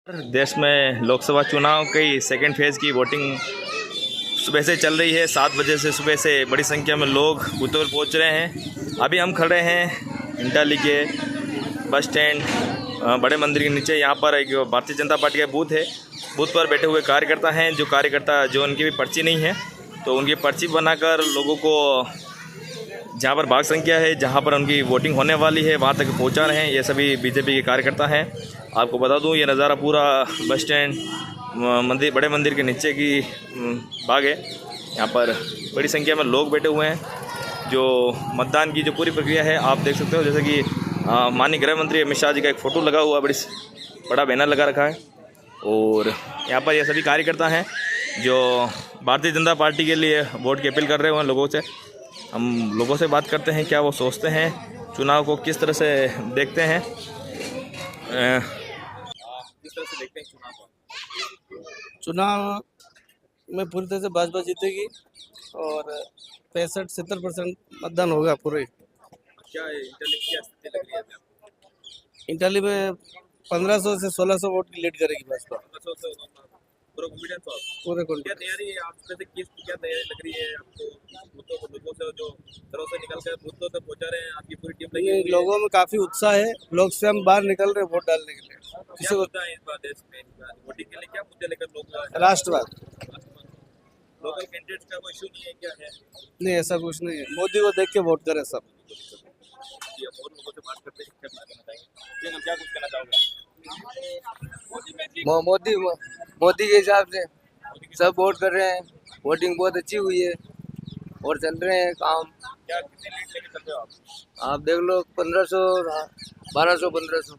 देश में लोकसभा चुनाव की सेकेंड फेज़ की वोटिंग सुबह से चल रही है। 7 बजे से सुबह से बड़ी संख्या में लोग बूथों पर पहुँच रहे हैं। अभी हम खड़े हैं इंटाली के बस स्टैंड बड़े मंदिर के नीचे। यहाँ पर एक भारतीय जनता पार्टी का बूथ है। बूथ पर बैठे हुए कार्यकर्ता हैं। जो उनकी भी पर्ची नहीं है तो उनकी पर्ची बनाकर लोगों को जहाँ पर भाग संख्या है, जहाँ पर उनकी वोटिंग होने वाली है, वहाँ तक पहुँचा रहे हैं। ये सभी बीजेपी के कार्यकर्ता हैं। आपको बता दूँ ये नज़ारा पूरा बस स्टैंड बड़े मंदिर के नीचे की भाग है। यहाँ पर बड़ी संख्या में लोग बैठे हुए हैं। जो मतदान की जो पूरी प्रक्रिया है आप देख सकते हो। जैसे कि माननीय गृह मंत्री अमित शाह जी का एक फ़ोटो लगा हुआ, बड़ा बैनर लगा रखा है। और यहाँ पर ये सभी कार्यकर्ता हैं जो भारतीय जनता पार्टी के लिए वोट की अपील कर रहे हुए हैं लोगों से। हम लोगों से बात करते हैं क्या वो सोचते हैं, चुनाव को किस तरह से देखते हैं। किस तरह से देखते हैं चुनाव को? चुनाव में पूरी तरह से भाजपा जीतेगी और 65-70% मतदान होगा पूरे। क्या इंटेली की स्थिति लग रही है आपको? इंटाली में 1500 से 1600 वोट की लीड करेगी भाजपा। पूरा कॉन्फिडेंस हो आप? पूरे क्या कॉन्फिडेंस। तैयारी है आप से क्या तैयारी लग रही है आपको? बूथों को लोगों से जो घरों से निकल कर बूथों तक पहुंचा रहे हैं, आपकी पूरी टीम लगी हुई है। लोगों में काफी उत्साह है, लोग स्वयं बाहर निकल रहे हैं वोट डालने के लिए। क्या किसी को मुद्दा है इस बार देश में? वोटिंग के लिए क्या मुद्दे लेकर लोग राष्ट्रवाद लोकल कैंडिडेट्स का कोई इशू नहीं है क्या है? नहीं, ऐसा कुछ नहीं है। मोदी को देख के वोट करे सब। जी, अब और लोगों से बात करते हैं, क्या कुछ कहना चाहेंगे? जी, हम क्या कुछ कहना चाहोगे? मोदी के हिसाब से सब वोट कर रहे हैं। वोटिंग बहुत अच्छी हुई है और चल रहे हैं काम। क्या कितनी लीड लेके चल रहे हो आप? आप देख लो 1500, 1200, 1500।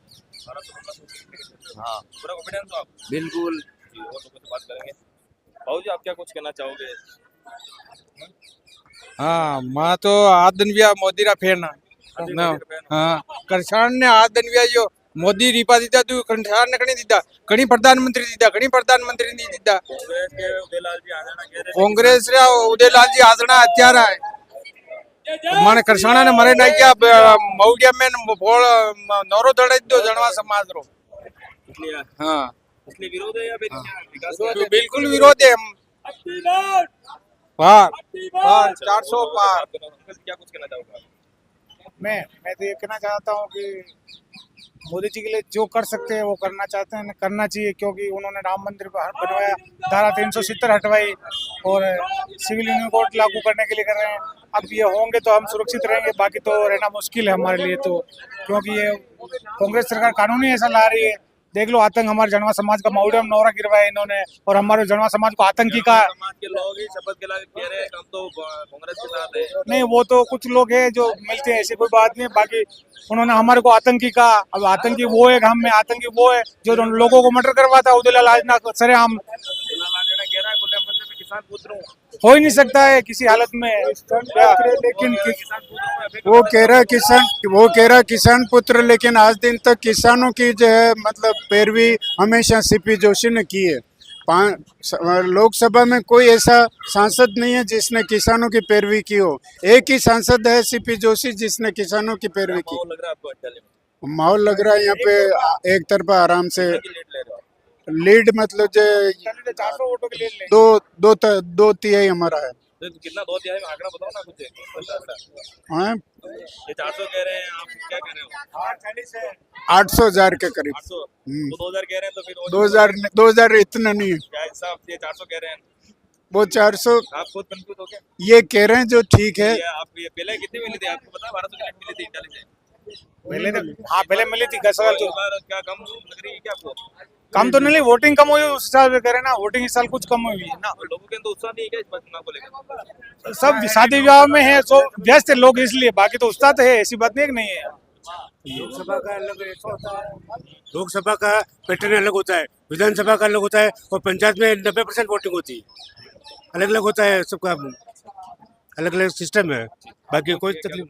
हाँ पूरा कॉन्फिडेंस हो आप? बिल्कुल। जी, और लोगों से बात करेंगे। भाऊ जी, आप क्या कुछ कहना चाहोगे? हाँ मैं तो आदनविया मोदी रा फैन हाँ करसान ने आदनविया जो मोदी रीपा दीदा तू करसान ने कणी दीदा कणी प्रधानमंत्री नहीं दीदा कांग्रेस के उदयलाल जी आजाना कह रहे कांग्रेस रे उदयलाल जी आजना हत्यारा है माने करसाना ने मरे नहीं क्या मौडिया में बोल नौरो दड़े दो जनवा समाज रो इसलिए हाँ इसलिए विरोध है या फिर क्या विकास तो बिल्कुल विरोध है हम पार पार 400 पार। क्या कुछ कहना चाहोगे? मैं तो ये कहना चाहता हूँ कि मोदी जी के लिए जो कर सकते हैं वो करना चाहते हैं, करना चाहिए, क्योंकि उन्होंने राम मंदिर बनवाया, धारा 370 हटवाई और सिविल यूनियन कोड लागू करने के लिए कर रहे हैं। अब ये होंगे तो हम सुरक्षित रहेंगे, बाकी तो रहना मुश्किल है हमारे लिए तो, क्योंकि ये कांग्रेस सरकार कानूनी ऐसा ला रही है। देख लो आतंक हमारे जनवा समाज का मौड़े में नौरा गिरवाया इन्होंने और हमारे जनवा समाज को आतंकी का। समाज के लोग ही शपथ के लायक कह रहे हैं हम तो कांग्रेस के साथ है। नहीं, वो तो कुछ लोग हैं जो मिलते हैं, ऐसी कोई बात नहीं। बाकी उन्होंने हमारे को आतंकी का, अब आतंकी वो है, हम में आतंकी वो है जो लोगों को मर्डर करवाता है। उदयलाल आजना सरेआम कह रहा है खुले मंदिर में किसान पुत्र हूँ। हो ही नहीं सकता है किसी हालत में, लेकिन वो कह रहा किसान पुत्र, लेकिन आज दिन तक किसानों की जो है मतलब पैरवी हमेशा सीपी जोशी ने की है। लोकसभा में कोई ऐसा सांसद नहीं है जिसने किसानों की पैरवी की हो। एक ही सांसद है सीपी जोशी जिसने किसानों की पैरवी की। लग रहा है आपको अंटाली में? माहौल लग रहा है यहाँ पे एक तरफा आराम से लीड ले रहे हो? लीड, मतलब जो 400 वोटों के लिए दो तिहाई हमारा है। तो कितना 2/3 में आंकड़ा बताओ ना कुछ। हाँ, ये 400 कह रहे हैं, आप क्या कह रहे हो? 800,000 के करीब। 800 तो 2000 कह रहे हैं, तो फिर 2000 इतना नहीं है क्या हिसाब से 400 कह रहे हैं? वो 400 आप खुद कंफ्यूज हो गए? ये कह रहे हैं जो ठीक है। आप ये पहले कितनी मिली थी आपको पता है? 1200 की मिली थी इंटाली से। पहले तो हाँ पहले मिली थी 10 साल। तो इस बार क्या कम लग रही है क्या आपको? कम तो नहीं, वोटिंग कम हुई उस हिसाब से करें ना। वोटिंग इस साल कुछ कम हुई है ना। तो लोगों के अंदर उत्साह नहीं है क्या इस बार चुनाव को लेकर? सब शादी विवाह में है, सो व्यस्त है लोग इसलिए, बाकी तो उत्साह तो है, ऐसी बात नहीं है लोकसभा का अलग रेशो होता है, लोकसभा का पैटर्न अलग होता है, विधानसभा का अलग होता है और पंचायत में 90% वोटिंग होती है। अलग अलग होता है सबका, अलग अलग सिस्टम है। बाकी कोई तकलीफ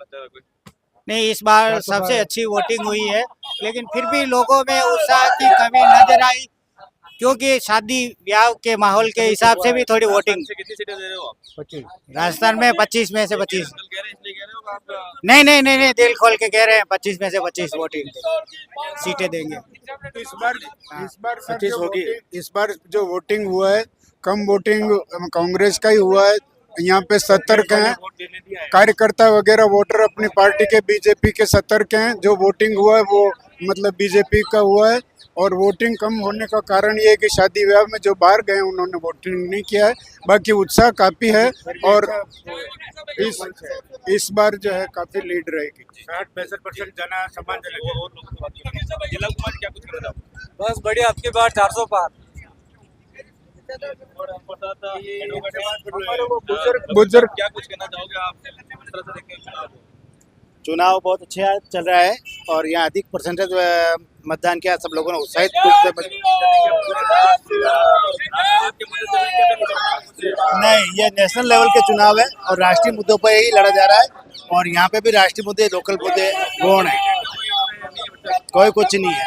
नहीं, इस बार सबसे अच्छी वोटिंग हुई है, लेकिन फिर भी लोगों में उत्साह की कमी नजर आई। क्योंकि शादी ब्याह के माहौल के हिसाब से भी थोड़ी वोटिंग। से कितनी सीटें दे रहे हो आप? राजस्थान में 25 में से 25। कल कह रहे हैं इसलिए कह रहे हो कि आप नहीं, दिल खोल के कह रहे हैं 25 में से 25 वोटिंग सीटें देंगे। इस बार सर इस बार जो वोटिंग हुआ है कम वोटिंग कांग्रेस का ही हुआ है। यहाँ पे 70 के हैं कार्यकर्ता वगैरह वोटर अपनी पार्टी के बीजेपी के 70 के हैं। जो वोटिंग हुआ है वो मतलब बीजेपी का हुआ है। और वोटिंग कम होने का कारण ये है कि शादी विवाह में जो बाहर गए उन्होंने वोटिंग नहीं किया है। बाकी उत्साह काफी है और इस बार जो है काफी लीड रहेगी। 60-65% जना समान चलेगा। जिला कुमार क्या कुछ कर रहे हो? बस बढ़िया, आपकी बार 400 पार। बुजुर्ग क्या कुछ कहना चाहोगे आप? किस तरह से देखते हैं चुनाव को? चुनाव बहुत अच्छा चल रहा है और यहाँ अधिक परसेंटेज मतदान किया। सब लोगों ने उत्साहित रूप से नहीं, ये नेशनल लेवल के चुनाव है और राष्ट्रीय मुद्दों पर ही लड़ा जा रहा है। और यहाँ पे भी राष्ट्रीय मुद्दे लोकल मुद्दे गौण है, कोई कुछ नहीं है।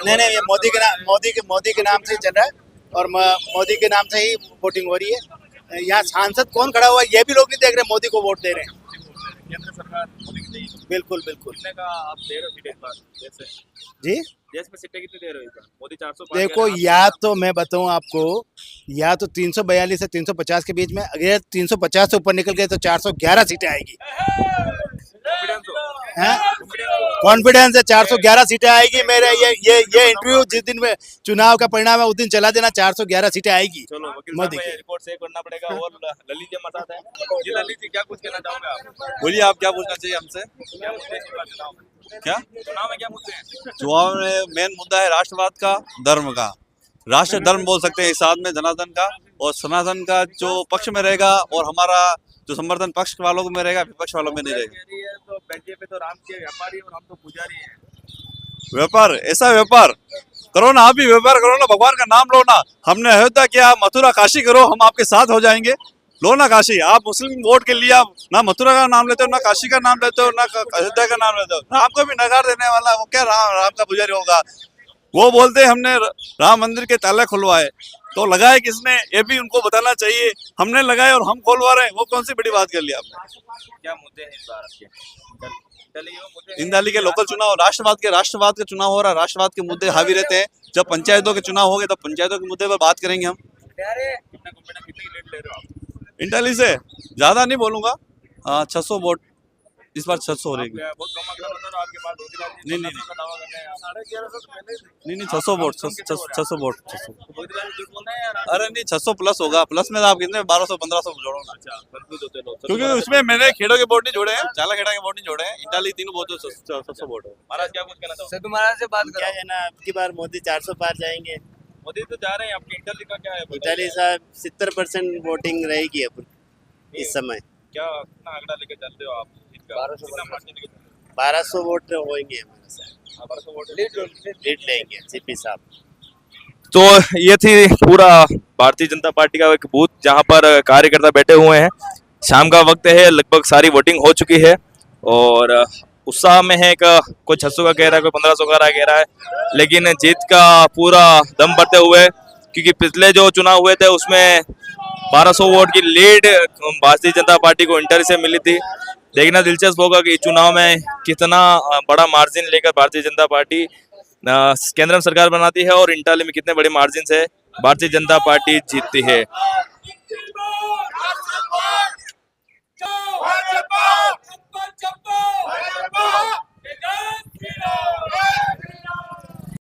नहीं, ये मोदी के नाम से ही चल रहा है और मोदी के नाम से ही वोटिंग हो रही है। यहाँ सांसद कौन खड़ा हुआ है ये भी लोग नहीं देख रहे, मोदी को वोट दे रहे हैं। केंद्र सरकार मोदी की चाहिए। बिल्कुल कितने का आप दे रहे हो सीटें इस बार देश से? जी। देश में सीटें कितनी दे रहे हो इस बार? मोदी 400 देखो, या तो मैं बताऊं आपको, या तो 342 से 350 के बीच में, अगर 350 से ऊपर निकल गए तो 411 सीटें आएगी। कॉन्फिडेंस है 411 सीटें आएगी। मेरे ये इंटरव्यू जिस दिन में चुनाव का परिणाम है उस दिन चला देना, 411 सीटें आएगी। चलो वकील मोदी साहब, रिपोर्ट से करना पड़ेगा। और ललित जी मसाद है जी, ललित जी क्या कुछ कहना चाहोगे आप? बोलिए, आप क्या पूछना चाहिए हमसे? क्या मुद्दे हैं इस बार चुनाव में? क्या चुनाव में क्या मुद्दे हैं? चुनाव में मेन मुद्दा है राष्ट्रवाद का, धर्म का। राष्ट्र धर्म बोल सकते हैं इस साथ में जनार्दन का, और सनातन का जो पक्ष में रहेगा और हमारा जो समर्थन पक्ष वालों में रहेगा, विपक्ष वालों में नहीं रहेगा। तो बीजेपी तो राम के व्यापारी और हम तो पुजारी हैं। व्यापार, ऐसा व्यापार करो ना, आप भी व्यापार करो ना, भगवान का नाम लो ना। हमने अयोध्या किया, मथुरा काशी करो, हम आपके साथ हो जाएंगे। लो ना काशी। आप मुस्लिम वोट के लिए आप ना मथुरा का नाम लेते हो, ना काशी का नाम लेते हो, ना अयोध्या का नाम लेते हो। ना आपको भी नकार देने वाला वो क्या राम का पुजारी होगा? वो बोलते हमने राम मंदिर के ताले खुलवाए, तो लगाए किसने? ये भी उनको बताना चाहिए। हमने लगाए और हम खोलवा रहे हैं, वो कौन सी बड़ी बात कर लिया आपने? क्या मुद्दे हैं इस बार आपके? इंदाली के लोकल चुनाव, राष्ट्रवाद का चुनाव हो रहा है। राष्ट्रवाद के मुद्दे हावी रहते हैं। जब पंचायतों के चुनाव हो गए तो पंचायतों के मुद्दे पर बात करेंगे हम। कितनी लीड ले रहे हो आप? इंटाली से ज्यादा नहीं बोलूंगा, 600 वोट इस बार 600 हो रही है। बहुत कम आंकड़ा बता रहे हो आपके पास। नहीं, 600 वोट, 600 वोट, 600। अरे नहीं, 600 प्लस होगा। प्लस में आप कितने 1200-1500 जोड़ो ना। अच्छा, कंफ्यूज होते लोग। क्योंकि उसमें मैंने खेड़ों के वोट नहीं जोड़े हैं, चाला खेड़ा के वोट नहीं जोड़े हैं। इंटाली तीनों वोट 600 वोट है। महाराज क्या कुछ कहना चाहोगे? सदु महाराज से बात क्या है ना, अब की बार मोदी 400 पार जाएंगे। मोदी तो जा रहे हैं, आपके इंटरली का क्या है? इटाली साहब 70% वोटिंग रहेगी अब इस समय। क्या कितना आंकड़ा लेके चल रहे हो आप? 1200 वोट होंगे हमारे साथ। 1200 वोट लीड लेंगे सीपी साहब। तो ये थी पूरा भारतीय जनता पार्टी का एक बूथ जहां पर कार्यकर्ता बैठे हुए हैं। शाम का वक्त है, लगभग सारी वोटिंग हो चुकी है और उत्साह में है। कोई 600 का कह रहा है, कोई 1500 का कह रहा है, लेकिन जीत का पूरा दम भरते हुए, क्योंकि पिछले जो चुनाव हुए थे उसमें 1200 वोट की लीड भारतीय जनता पार्टी को इंटर से मिली थी। देखना दिलचस्प होगा कि चुनाव में कितना बड़ा मार्जिन लेकर भारतीय जनता पार्टी केंद्र में सरकार बनाती है और इंटाली में कितने बड़े मार्जिन से भारतीय जनता पार्टी जीतती है।